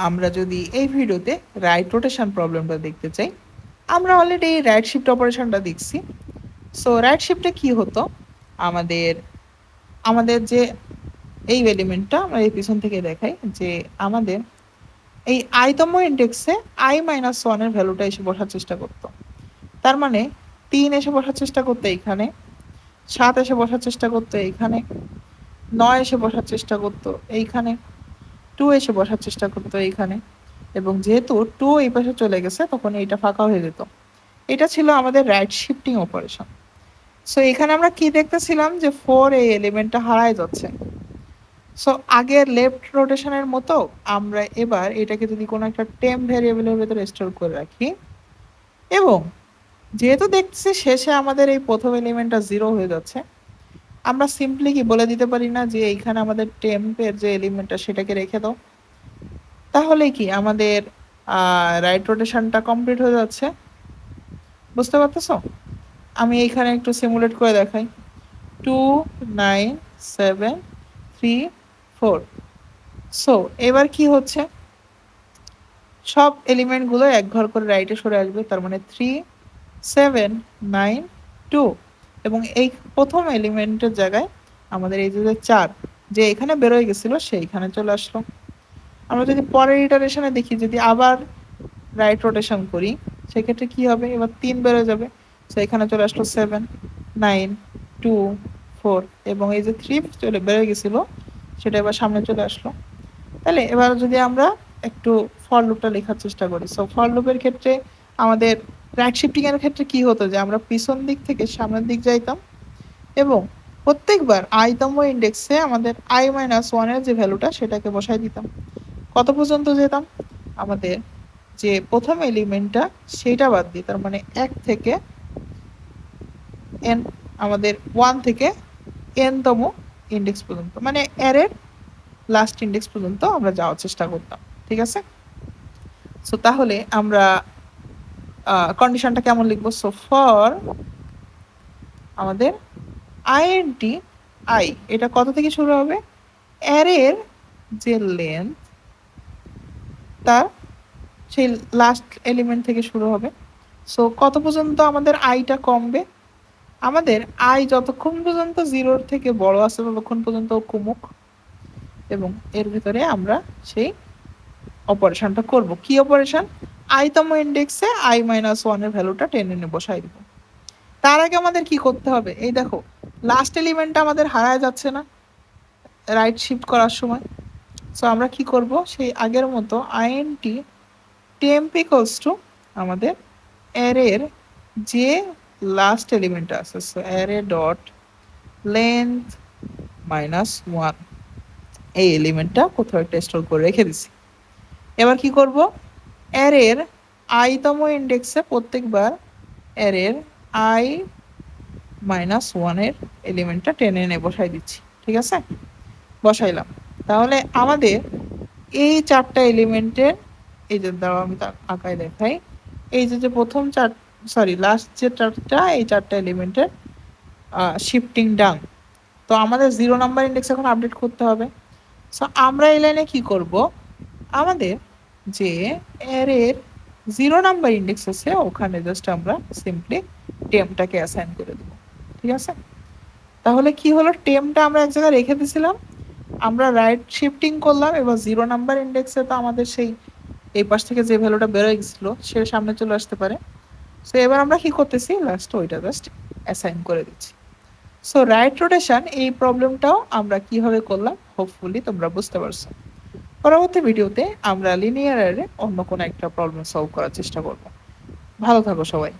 আমরা যদি এই ভিডিওতে রাইট রোটেশন প্রবলেমটা দেখতে চাই, আমরা অলরেডি রাইট শিফট অপারেশনটা দেখছি। সো রাইট শিফটে কি হতো, আমাদের আমাদের যে এই এলিমেন্টটা আমরা এই পিছন থেকে দেখাই যে আমাদের এই আইতম ইন্ডেক্সে i-1 ভ্যালুটা এসে বসার চেষ্টা করতো। তার মানে 3 এসে বসার চেষ্টা করতো এইখানে, 7 এসে বসার চেষ্টা করতো এইখানে, 9 এসে বসার চেষ্টা করতো এইখানে, 2 এসে বসার চেষ্টা করতো এইখানে, এবং যেহেতু 2 এই পাশে চলে গেছে তখন এইটা ফাঁকা হয়ে যেত। এটা ছিল আমাদের রাইট শিফটিং অপারেশন। সো এখানে আমরা কি দেখতেছিলাম যে 4 এই এলিমেন্টটা হারায় যাচ্ছে। সো আগের লেফট রোটেশনের মতো আমরা এবার এটাকে যদি কোনো একটা টেম্প ভ্যারিয়েবলের ভেতরে স্টোর করে রাখি, এবং যেহেতু দেখছি শেষে আমাদের এই প্রথম এলিমেন্টটা 0 হয়ে যাচ্ছে, আমরা সিম্পলি কি বলে দিতে পারি না যে এইখানে আমাদের টেম্পের যে এলিমেন্টটা সেটাকে রেখে দাও, তাহলে কি আমাদের রাইট রোটেশনটা কমপ্লিট হয়ে যাচ্ছে। বুঝতে পারতেছো? আমি এইখানে একটু সিমুলেট করে দেখাই। 2 9 7 3 4। সো এবার কি হচ্ছে, সব এলিমেন্টগুলো এক ঘর করে রাইটে সরে আসবে, তার মানে 3 7 9 2, এবং এই প্রথম এলিমেন্টের জায়গায় আমাদের এই যে 4 যে এখানে বেরোয় গেছিল সেইখানে চলে আসলো। আমরা যদি পরের ইটারেশনে দেখি, যদি আবার রাইট রোটেশন করি সেক্ষেত্রে কি হবে, এবার 3 বেরোয় যাবে, তো এখানে চলে আসলো 7 9 2 4, এবং এই যে 3 চলে বেরোয় গেছিল সেটা এবার সামনে চলে আসলো। তাহলে এবার যদি আমরা একটু ফর লুপটা লেখার চেষ্টা করি, সো ফর লুপের ক্ষেত্রে আমাদের রাইট শিফটিং এর ক্ষেত্রে কি হতো যে আমরা পিছন দিক থেকে সামনের দিক যাইতাম, এবং প্রত্যেকবার আইতম ইন্ডেক্সে আমাদের i-1 এর যে ভ্যালুটা সেটাকে বসাই দিতাম। কত পর্যন্ত যেতাম, আমাদের যে প্রথম এলিমেন্টটা সেটা বাদ দিয়ে, তার মানে 1 থেকে n, আমাদের 1 থেকে n তম ইন্ডেক্স পর্যন্ত, মানে অ্যারের লাস্ট ইন্ডেক্স পর্যন্ত আমরা যাওয়ার চেষ্টা করতাম। ঠিক আছে? সো তাহলে আমরা কন্ডিশনটা কেমন লিখবো, সো ফর আমাদের int i, এটা কত থেকে শুরু হবে, অ্যারের যে লেন্থ তার সেই লাস্ট এলিমেন্ট থেকে শুরু হবে। সো কত পর্যন্ত আমাদের আইটা কমবে, আমাদের আই যতক্ষণ পর্যন্ত 0-র থেকে বড় আছে ততক্ষণ পর্যন্ত কমুক, এবং এর ভিতরে আমরা সেই অপারেশনটা করব। কি অপারেশন, আইতম ইন্ডেক্সে i-1 এর ভ্যালুটা টেনে এনে বসাই দিব। তার আগে আমাদের কি করতে হবে, এই দেখো লাস্ট এলিমেন্টটা আমাদের হারায় যাচ্ছে না রাইট শিফট করার সময়। সো আমরা কি করব, সেই আগের মতো int temp ইকুয়ালস টু আমাদের অ্যারের যে লাস্ট এলিমেন্ট আছে, সো অ্যারে ডট লেন্থ -1, এই এলিমেন্টটা কোথাও একটা স্টোর করে রেখে দিছি। এবার কি করব, অ্যারের i-তম ইন্ডেক্সে প্রত্যেকবার অ্যারের i-1 এর এলিমেন্টটা টেনে এনে বসাই দিচ্ছি। ঠিক আছে, বসাইলাম। তাহলে আমাদের এই 4টা এলিমেন্টের, এই যে দাঁড়াও আমি আঁকায় দেখাই, এই যে প্রথম লাস্ট যে 4টা, এই 4টা এলিমেন্টের শিফটিং ডান। তো আমাদের 0 নাম্বার ইন্ডেক্স এখন আপডেট করতে হবে। সো আমরা এই লাইনে কি করব, আমাদের যে অ্যারের 0 নাম্বার ইন্ডেক্স আছে ওখানে জাস্ট আমরা সিম্পলি টেমটাকে অ্যাসাইন করে দেব। ঠিক আছে, তাহলে কি হলো, টেমটা আমরা এক জায়গায় রেখে দিয়েছিলাম, আমরা রাইট শিফটিং করলাম, এবার 0 নাম্বার ইন্ডেক্সে তো আমাদের সেই এই পাশ থেকে যে ভ্যালুটা বেরোয় গেছিল সে সামনে চলে আসতে পারে। সো এবার আমরা কি করতেছি, লাস্ট ওইটা জাস্ট অ্যাসাইন করে দিচ্ছি। সো রাইট রোটেশন এই প্রবলেমটাও আমরা কিভাবে করলাম হোপফুলি তোমরা বুঝতে পারছো। পরবর্তী ভিডিওতে আমরা লিনিয়ার অ্যারে অন্য কোনো একটা প্রবলেম সলভ করার চেষ্টা করব। ভালো থাকো সবাই।